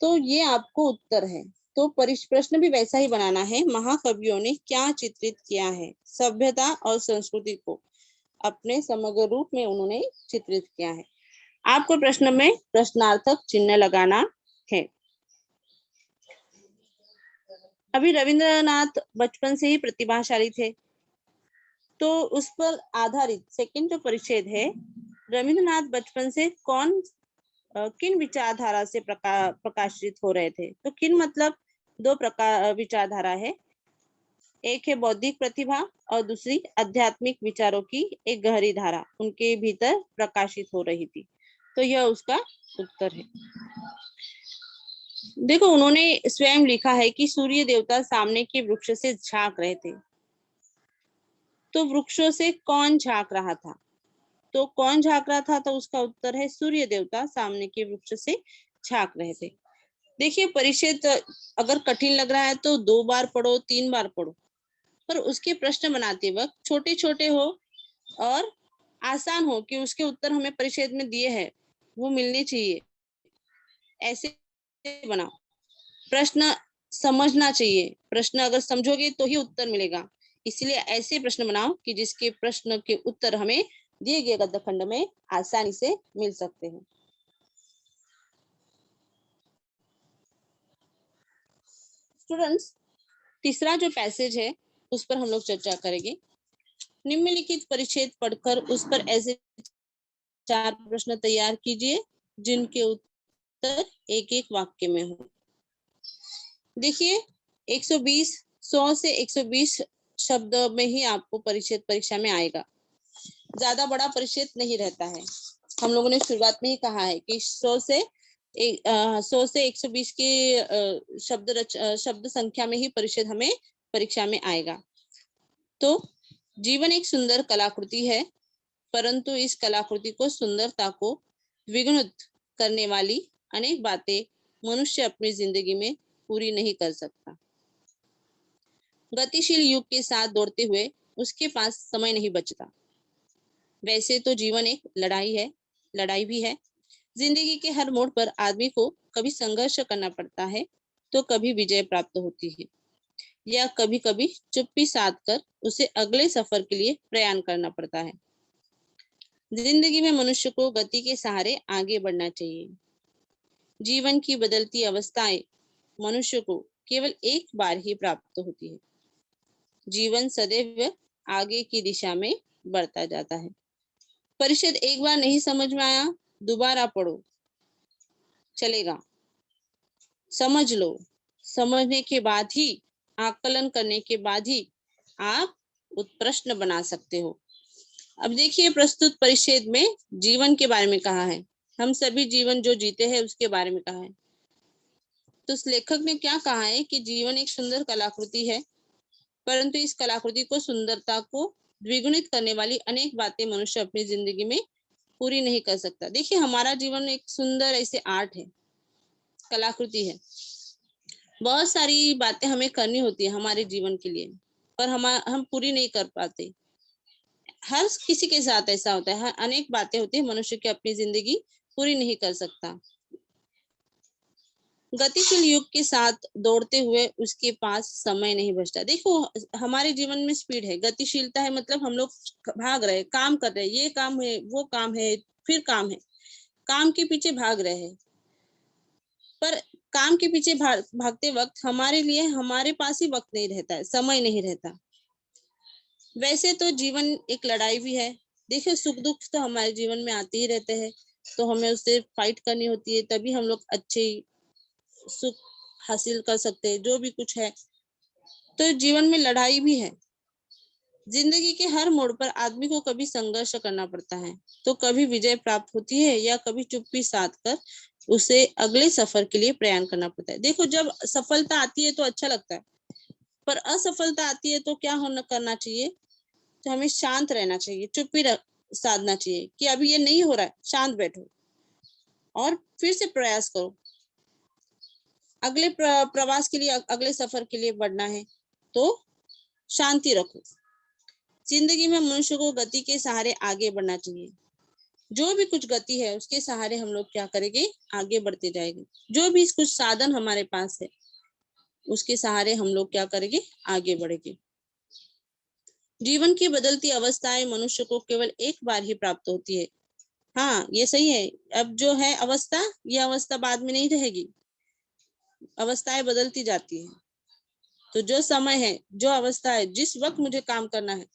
तो ये आपको उत्तर है। तो प्रश्न भी वैसा ही बनाना है, महाकवियों ने क्या चित्रित किया है? सभ्यता और संस्कृति को अपने समग्र रूप में उन्होंने चित्रित किया है। आपको प्रश्न में प्रश्नार्थक चिन्ह लगाना है। अभी रविंद्रनाथ बचपन से ही प्रतिभाशाली थे, तो उस पर आधारित सेकंड जो परिच्छेद है, रविंद्रनाथ बचपन से किन विचारधारा से प्रकाशित हो रहे थे? तो किन मतलब दो प्रकार विचारधारा है, एक है बौद्धिक प्रतिभा और दूसरी आध्यात्मिक विचारों की एक गहरी धारा उनके भीतर प्रकाशित हो रही थी। तो यह उसका उत्तर है। देखो, उन्होंने स्वयं लिखा है कि सूर्य देवता सामने के वृक्ष से झांक रहे थे। तो वृक्षों से कौन झांक रहा था? तो कौन झांक रहा था? तो उसका उत्तर है सूर्य देवता सामने के वृक्ष से झांक रहे थे। देखिए, परिच्छेद अगर कठिन लग रहा है तो 2 बार पढ़ो, 3 बार पढ़ो, पर उसके प्रश्न बनाते वक्त छोटे छोटे हो और आसान हो कि उसके उत्तर हमें परिच्छेद में दिए हैं वो मिलने चाहिए, ऐसे बनाओ। प्रश्न समझना चाहिए, प्रश्न अगर समझोगे तो ही उत्तर मिलेगा। इसलिए ऐसे प्रश्न बनाओ कि जिसके प्रश्न के उत्तर हमें दिए गए गद्य खंड में आसानी से मिल सकते हैं। स्टूडेंट्स, तीसरा जो पैसेज है उस पर हम लोग चर्चा करेंगे। निम्नलिखित परिच्छेद पढ़कर उस पर ऐसे 4 प्रश्न तैयार कीजिए जिनके उत्तर एक एक वाक्य में हो। देखिए, 120 100 से 120 शब्द में ही आपको परिच्छेद परीक्षा में आएगा। ज्यादा बड़ा परिच्छेद नहीं रहता है। हम लोगों ने शुरुआत में ही कहा है कि 100 से 120 के शब्द संख्या में ही परिच्छेद हमें परीक्षा में आएगा। तो जीवन एक सुंदर कलाकृति है, परंतु इस कलाकृति को सुंदरता को द्विगुणित करने वाली अनेक बातें मनुष्य अपनी जिंदगी में पूरी नहीं कर सकता। गतिशील युग के साथ दौड़ते हुए उसके पास समय नहीं बचता। वैसे तो जीवन एक लड़ाई भी है। जिंदगी के हर मोड़ पर आदमी को कभी संघर्ष करना पड़ता है तो कभी विजय प्राप्त होती है, या कभी कभी चुप्पी साध कर उसे अगले सफर के लिए प्रयाण करना पड़ता है। जिंदगी में मनुष्य को गति के सहारे आगे बढ़ना चाहिए। जीवन की बदलती अवस्थाएं मनुष्य को केवल एक बार ही प्राप्त होती है। जीवन सदैव आगे की दिशा में बढ़ता जाता है। परिच्छेद एक बार नहीं समझ में आया, दोबारा पढ़ो, चलेगा। समझ लो, समझने के बाद ही, आकलन करने के बाद ही आप प्रश्न बना सकते हो। अब देखिए, प्रस्तुत परिच्छेद में जीवन के बारे में कहा है। हम सभी जीवन जो जीते हैं उसके बारे में कहा है। तो उस लेखक ने क्या कहा है कि जीवन एक सुंदर कलाकृति है, परंतु इस कलाकृति को सुंदरता को द्विगुणित करने वाली अनेक बातें मनुष्य अपनी जिंदगी में पूरी नहीं कर सकता। देखिए, हमारा जीवन एक सुंदर ऐसे आर्ट है, कलाकृति है। बहुत सारी बातें हमें करनी होती है हमारे जीवन के लिए, पर हम पूरी नहीं कर पाते। हर किसी के साथ ऐसा होता है, अनेक बातें होती है, मनुष्य की अपनी जिंदगी पूरी नहीं कर सकता। गतिशील युग के साथ दौड़ते हुए उसके पास समय नहीं बचता। देखो, हमारे जीवन में स्पीड है, गतिशीलता है, मतलब हम लोग भाग रहे, काम कर रहे, ये काम है, वो काम है, फिर काम है, काम के पीछे भाग रहे हैं। पर काम के पीछे भागते वक्त हमारे लिए हमारे पास ही वक्त नहीं रहता है, समय नहीं रहता। वैसे तो जीवन एक लड़ाई भी है। देखिए, सुख दुख तो हमारे जीवन में आते ही रहते हैं, तो हमें उससे फाइट करनी होती है, तभी हम लोग अच्छे सुख हासिल कर सकते हैं, जो भी कुछ है। तो जीवन में लड़ाई भी है। जिंदगी के हर मोड़ पर आदमी को कभी संघर्ष करना पड़ता है, तो कभी विजय प्राप्त होती है या कभी चुप्पी साध कर उसे अगले सफर के लिए प्रयाण करना पड़ता है। देखो, जब सफलता आती है तो अच्छा लगता है, पर असफलता आती है तो क्या होना करना चाहिए, तो हमें शांत रहना चाहिए, चुप्पी साधना चाहिए कि अभी ये नहीं हो रहा है, शांत बैठो और फिर से प्रयास करो। अगले प्रवास के लिए, अगले सफर के लिए बढ़ना है तो शांति रखो। जिंदगी में मनुष्य को गति के सहारे आगे बढ़ना चाहिए। जो भी कुछ गति है उसके सहारे हम लोग क्या करेंगे, आगे बढ़ते जाएंगे। जो भी कुछ साधन हमारे पास है उसके सहारे हम लोग क्या करेंगे, आगे बढ़ेंगे। जीवन की बदलती अवस्थाएं मनुष्य को केवल एक बार ही प्राप्त होती है। हाँ, ये सही है। अब जो है अवस्था, ये अवस्था बाद में नहीं रहेगी, अवस्थाएं बदलती जाती है। तो जो समय है, जो अवस्था है, जिस वक्त मुझे काम करना है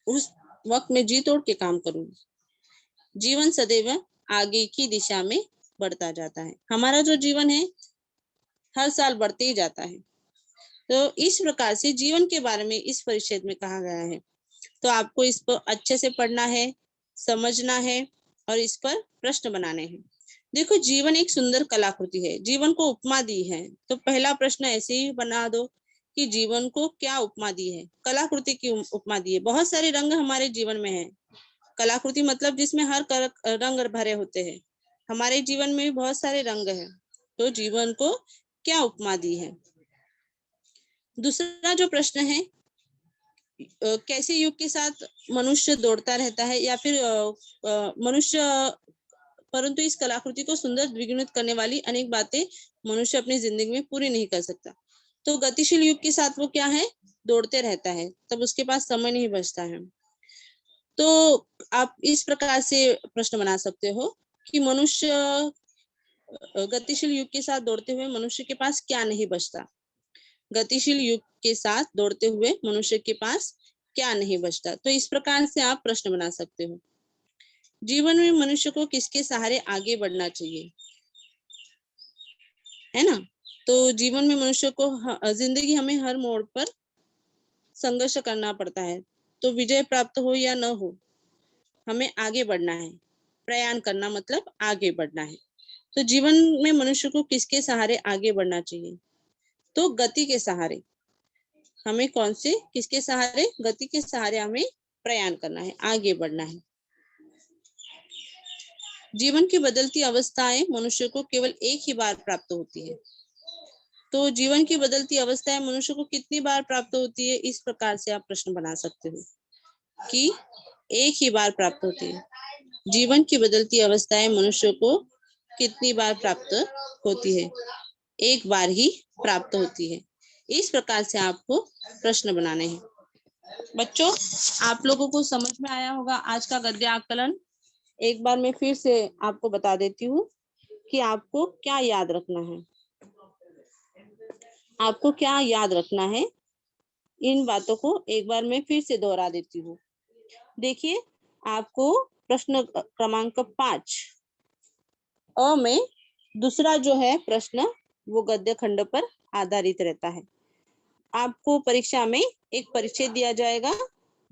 उस वक्त में जी तोड़ के काम करूंगी। जीवन सदैव आगे की दिशा में बढ़ता जाता है। हमारा जो जीवन है हर साल बढ़ते ही जाता है। तो इस प्रकार से जीवन के बारे में इस परिच्छेद में कहा गया है। तो आपको इसको अच्छे से पढ़ना है, समझना है और इस पर प्रश्न बनाने हैं। देखो, जीवन एक सुंदर कलाकृति है। जीवन को उपमा दी है, तो पहला प्रश्न ऐसे ही बना दो कि जीवन को क्या उपमा दी है, कलाकृति की उपमा दी है। बहुत सारे रंग हमारे जीवन में है। कलाकृति मतलब जिसमें हर रंग भरे होते हैं। हमारे जीवन में भी बहुत सारे रंग हैं। तो जीवन को क्या उपमा दी है। दूसरा जो प्रश्न है, कैसे युग के साथ मनुष्य दौड़ता रहता है या फिर मनुष्य, परंतु इस कलाकृति को सुंदर द्विगुणित करने वाली अनेक बातें मनुष्य अपनी जिंदगी में पूरी नहीं कर सकता। तो गतिशील युग के साथ वो क्या है, दौड़ते रहता है, तब उसके पास समय नहीं बचता है। तो आप इस प्रकार से प्रश्न बना सकते हो कि मनुष्य, गतिशील युग के साथ दौड़ते हुए मनुष्य के पास क्या नहीं बचता। गतिशील युग के साथ दौड़ते हुए मनुष्य के पास क्या नहीं बचता। तो इस प्रकार से आप प्रश्न बना सकते हो। जीवन में मनुष्य को किसके सहारे आगे बढ़ना चाहिए, है ना। तो जीवन में मनुष्य को जिंदगी हमें हर मोड़ पर संघर्ष करना पड़ता है। तो विजय प्राप्त हो या न हो, हमें आगे बढ़ना है। प्रयाण करना मतलब आगे बढ़ना है। तो जीवन में मनुष्य को किसके सहारे आगे बढ़ना चाहिए, तो गति के सहारे। हमें कौन से, किसके सहारे, गति के सहारे हमें प्रयाण करना है, आगे बढ़ना है। जीवन की बदलती अवस्थाएं मनुष्य को केवल एक ही बार प्राप्त होती है। तो जीवन की बदलती अवस्थाएं मनुष्य को कितनी बार प्राप्त होती है, इस प्रकार से आप प्रश्न बना सकते हो कि एक ही बार प्राप्त होती है। जीवन की बदलती अवस्थाएं मनुष्य को कितनी बार प्राप्त होती है, एक बार ही प्राप्त होती है। इस प्रकार से आपको प्रश्न बनाने हैं। बच्चों, आप लोगों को समझ में आया होगा आज का गद्य आकलन। एक बार मैं फिर से आपको बता देती हूँ कि आपको क्या याद रखना है। आपको क्या याद रखना है, इन बातों को एक बार मैं फिर से दोहरा देती हूँ। देखिए, आपको प्रश्न क्रमांक 5 अ में दूसरा जो है प्रश्न, वो गद्य खंड पर आधारित रहता है। आपको परीक्षा में एक परिचय दिया जाएगा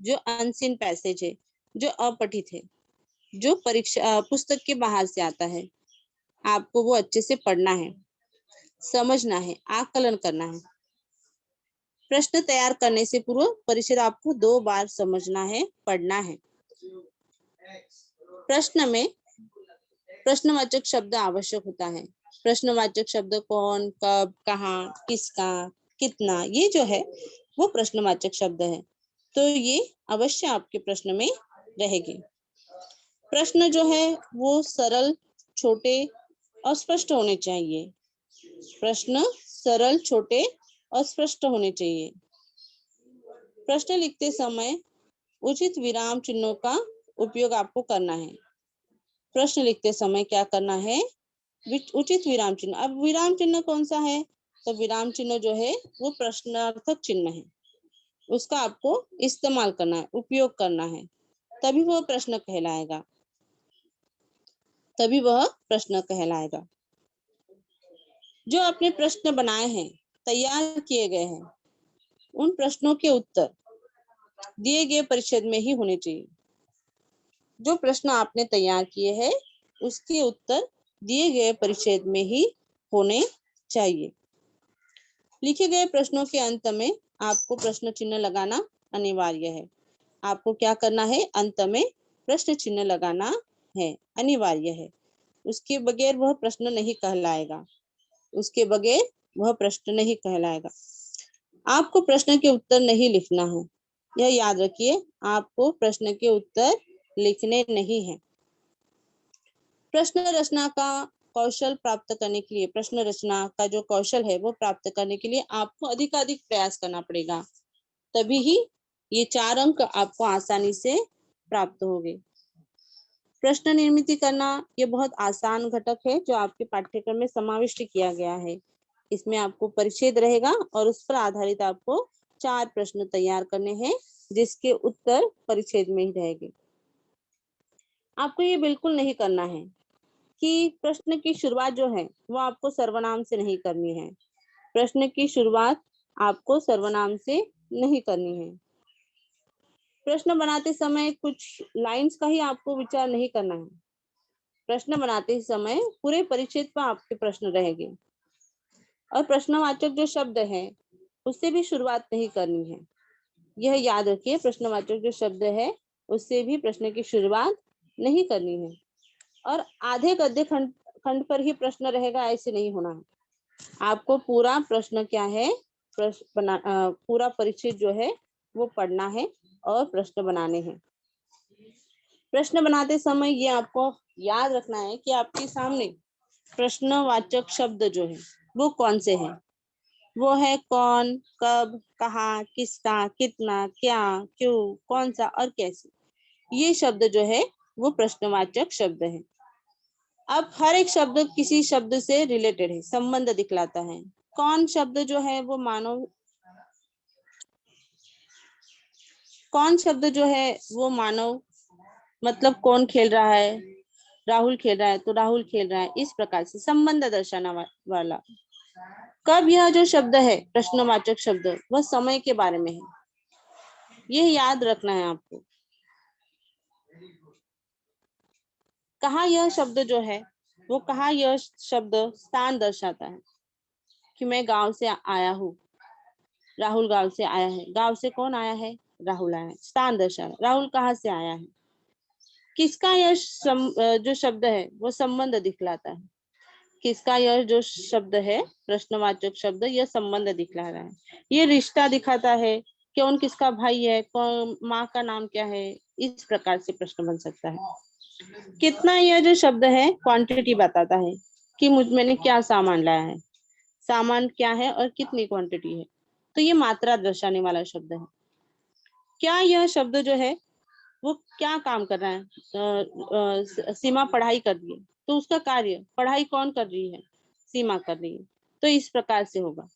जो अनसीन पैसेज है, जो अपठित है, जो परीक्षा पुस्तक के बाहर से आता है। आपको वो अच्छे से पढ़ना है, समझना है, आकलन करना है। प्रश्न तैयार करने से पूर्व परिचय आपको 2 बार समझना है, पढ़ना है। प्रश्न में प्रश्नवाचक शब्द आवश्यक होता है। प्रश्नवाचक शब्द कौन, कब, कहाँ, किसका, कितना, ये जो है वो प्रश्नवाचक शब्द है। तो ये अवश्य आपके प्रश्न में रहेगी। प्रश्न जो है वो सरल, छोटे और स्पष्ट होने चाहिए। प्रश्न सरल, छोटे और स्पष्ट होने चाहिए। प्रश्न लिखते समय उचित विराम चिन्हों का उपयोग आपको करना है। प्रश्न लिखते समय क्या करना है, उचित विराम चिन्ह। अब विराम चिन्ह कौन सा है, तो विराम चिन्ह जो है वो प्रश्नार्थक चिन्ह है, उसका आपको इस्तेमाल करना है, उपयोग करना है, तभी वह प्रश्न कहलाएगा, तभी वह प्रश्न कहलाएगा। जो आपने प्रश्न बनाए हैं, तैयार किए गए हैं, उन प्रश्नों के उत्तर दिए गए परिच्छेद में ही होने चाहिए। जो प्रश्न आपने तैयार किए हैं उसके उत्तर दिए गए परिच्छेद में ही होने चाहिए। लिखे गए प्रश्नों के अंत में आपको प्रश्न चिन्ह लगाना अनिवार्य है। आपको क्या करना है? अंत में प्रश्न चिन्ह लगाना है, अनिवार्य है। उसके बगैर वह प्रश्न नहीं कहलाएगा। उसके बगैर वह प्रश्न नहीं कहलाएगा। आपको प्रश्न के उत्तर नहीं लिखना है, यह याद रखिए। आपको प्रश्न के उत्तर लिखने नहीं है। प्रश्न रचना का कौशल प्राप्त करने के लिए, प्रश्न रचना का जो कौशल है वो प्राप्त करने के लिए आपको अधिकाधिक प्रयास करना पड़ेगा, तभी ही ये 4 अंक आपको आसानी से प्राप्त होंगे। प्रश्न निर्मित करना ये बहुत आसान घटक है जो आपके पाठ्यक्रम में समाविष्ट किया गया है। इसमें आपको परिच्छेद रहेगा और उस पर आधारित आपको 4 प्रश्न तैयार करने हैं जिसके उत्तर परिच्छेद में ही रहेंगे। आपको ये बिल्कुल नहीं करना है कि प्रश्न की शुरुआत जो है वो आपको सर्वनाम से नहीं करनी है। प्रश्न की शुरुआत आपको सर्वनाम से नहीं करनी है। प्रश्न बनाते समय कुछ लाइंस का ही आपको विचार नहीं करना है। प्रश्न बनाते समय पूरे परिच्छेद पर आपके प्रश्न रहेंगे और प्रश्नवाचक जो शब्द है उससे भी शुरुआत नहीं करनी है। यह याद रखिए, प्रश्नवाचक जो शब्द है उससे भी प्रश्न की शुरुआत नहीं करनी है। और आधे गद्य खंड पर ही प्रश्न रहेगा ऐसे नहीं होना है। आपको पूरा प्रश्न क्या है, पूरा परिच्छेद जो है वो पढ़ना है और प्रश्न बनाने हैं। प्रश्न बनाते समय ये आपको याद रखना है कि आपके सामने प्रश्नवाचक शब्द जो है वो कौन से हैं। वो है कौन, कब, कहाँ, किसका, कितना, क्या, क्यों, कौन सा और कैसे। ये शब्द जो है वो प्रश्नवाचक शब्द है। अब हर एक शब्द किसी शब्द से रिलेटेड है, संबंध दिखलाता है। कौन शब्द जो है वो मानव, कौन शब्द जो है वो मानव मतलब कौन खेल रहा है, राहुल खेल रहा है तो राहुल खेल रहा है, इस प्रकार से संबंध दर्शाने वाला। कब, यह जो शब्द है प्रश्नवाचक शब्द वह समय के बारे में है, यह याद रखना है आपको। कहाँ, यह शब्द जो है वो कहाँ, यह शब्द स्थान दर्शाता है कि मैं गांव से आया हूँ, राहुल गांव से आया है। गांव से कौन आया है? राहुल आया है। स्थान दर्शा, राहुल कहाँ से आया है। किसका यह जो शब्द है वो संबंध दिखलाता है। किसका यह जो शब्द है प्रश्नवाचक शब्द, यह संबंध दिखला रहा है, ये रिश्ता दिखाता है। कौन किसका भाई है, कौन, माँ का नाम क्या है, इस प्रकार से प्रश्न बन सकता है। कितना, यह जो शब्द है क्वांटिटी बताता है कि मैंने क्या सामान लाया है, सामान क्या है और कितनी क्वांटिटी है, तो ये मात्रा दर्शाने वाला शब्द है। क्या, यह शब्द जो है वो क्या काम कर रहा है। सीमा पढ़ाई कर रही है तो उसका कार्य, पढ़ाई कौन कर रही है, सीमा कर रही है, तो इस प्रकार से होगा।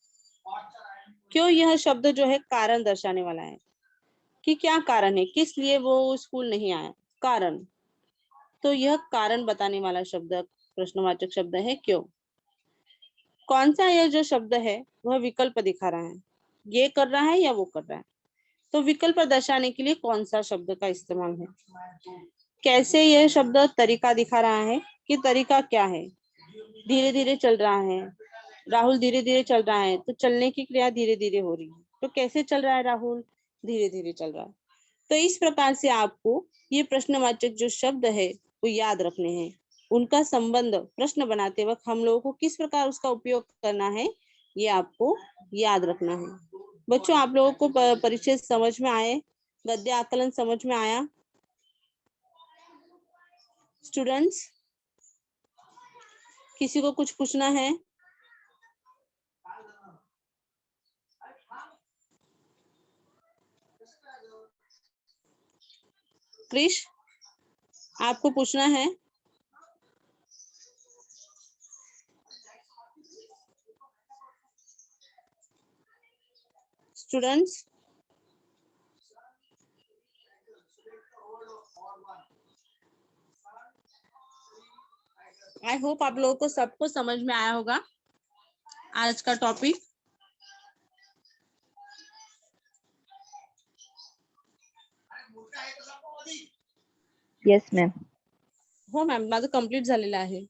क्यों, यह शब्द जो है कारण दर्शाने वाला है कि क्या कारण है, किस लिए वो स्कूल नहीं आया, कारण, तो यह कारण बताने वाला शब्द प्रश्नवाचक शब्द है क्यों। कौन सा, यह जो शब्द है वह विकल्प दिखा रहा है, ये कर रहा है या वो कर रहा है, तो विकल्प दर्शाने के लिए कौन सा शब्द का इस्तेमाल है। कैसे, यह शब्द तरीका दिखा रहा है कि तरीका क्या है, धीरे धीरे चल रहा है, राहुल धीरे धीरे चल रहा है तो चलने की क्रिया धीरे धीरे हो रही है, तो कैसे चल रहा है राहुल, धीरे धीरे चल रहा है। तो इस प्रकार से आपको ये प्रश्नवाचक जो शब्द है वो याद रखने हैं। उनका संबंध प्रश्न बनाते वक्त हम लोगों को किस प्रकार उसका उपयोग करना है ये आपको याद रखना है। बच्चों, आप लोगों को परिचय समझ में आए, गद्य आकलन समझ में आया? स्टूडेंट्स, किसी को कुछ पूछना है? क्रिश, आपको पूछना है? स्टूडेंट्स, आई होप आप लोगों को सबको समझ में आया होगा आज का टॉपिक। Yes ma'am. हो मॅम, माझं कम्प्लीट झालेलं आहे.